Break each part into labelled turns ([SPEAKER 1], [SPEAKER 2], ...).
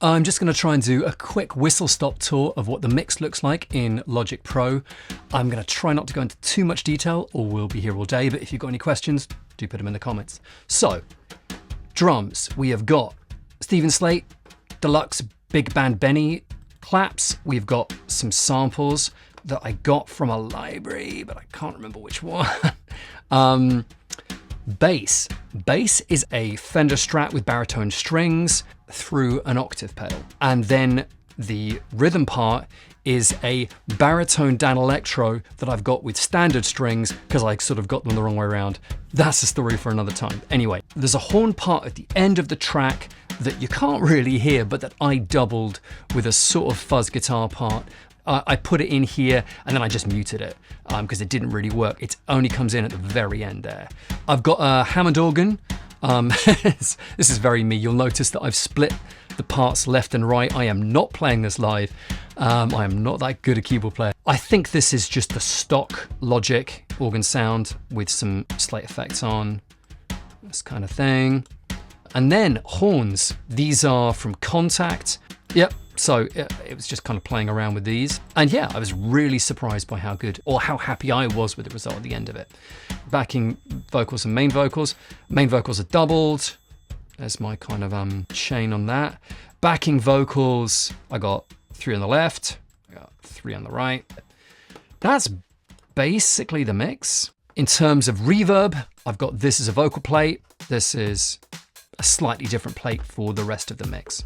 [SPEAKER 1] I'm just going to try and do a quick whistle-stop tour of what the mix looks like in Logic Pro. I'm going to try not to go into too much detail or we'll be here all day, but if you've got any questions, do put them in the comments. So, drums, we have got Steven Slate, Deluxe Big Band Benny claps. We've got some samples that I got from a library, but I can't remember which one. Bass. Bass is a Fender Strat with baritone strings through an octave pedal. And then the rhythm part is a baritone Dan Electro that I've got with standard strings because I sort of got them the wrong way around. That's a story for another time. Anyway, there's a horn part at the end of the track that you can't really hear, but that I doubled with a sort of fuzz guitar part. I put it in here and then I just muted it because it didn't really work. It only comes in at the very end there. I've got a Hammond organ. This is very me. You'll notice that I've split the parts left and right. I am not playing this live. I am not that good a keyboard player. I think this is just the stock Logic organ sound with some Slate effects on, this kind of thing. And then horns. These are from Contact. Yep. So it was just kind of playing around with these. And yeah, I was really surprised by how good or how happy I was with the result at the end of it. Backing vocals and main vocals. Main vocals are doubled. There's my kind of chain on that. Backing vocals, I got 3 on the left, I got 3 on the right. That's basically the mix. In terms of reverb, I've got this as a vocal plate. This is a slightly different plate for the rest of the mix.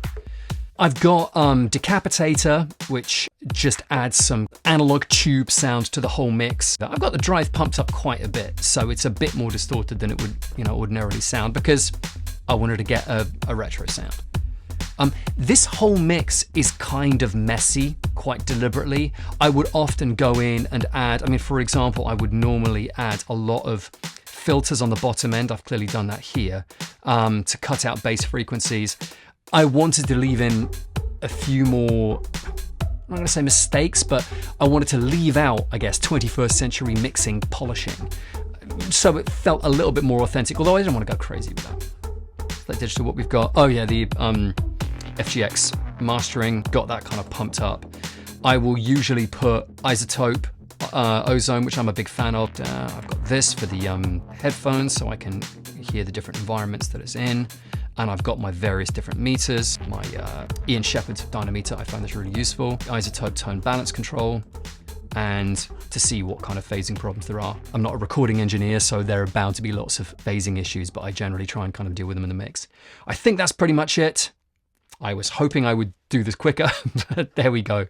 [SPEAKER 1] I've got Decapitator, which just adds some analog tube sound to the whole mix. I've got the drive pumped up quite a bit, so it's a bit more distorted than it would, ordinarily sound because I wanted to get a retro sound. This whole mix is kind of messy, quite deliberately. I would often go in and add, for example, I would normally add a lot of filters on the bottom end. I've clearly done that here to cut out bass frequencies. I wanted to leave in a few more, I'm not going to say mistakes, but I wanted to leave out, I guess, 21st century mixing, polishing. So it felt a little bit more authentic, although I didn't want to go crazy with that. Like digital, what we've got. Oh yeah, the FGX mastering, got that kind of pumped up. I will usually put Isotope, Ozone, which I'm a big fan of. I've got this for the headphones so I can hear the different environments that it's in. And I've got my various different meters, my Ian Shepherd's dynameter, I find this really useful. Isotope tone balance control, and to see what kind of phasing problems there are. I'm not a recording engineer, so there are bound to be lots of phasing issues, but I generally try and kind of deal with them in the mix. I think that's pretty much it. I was hoping I would do this quicker, but there we go.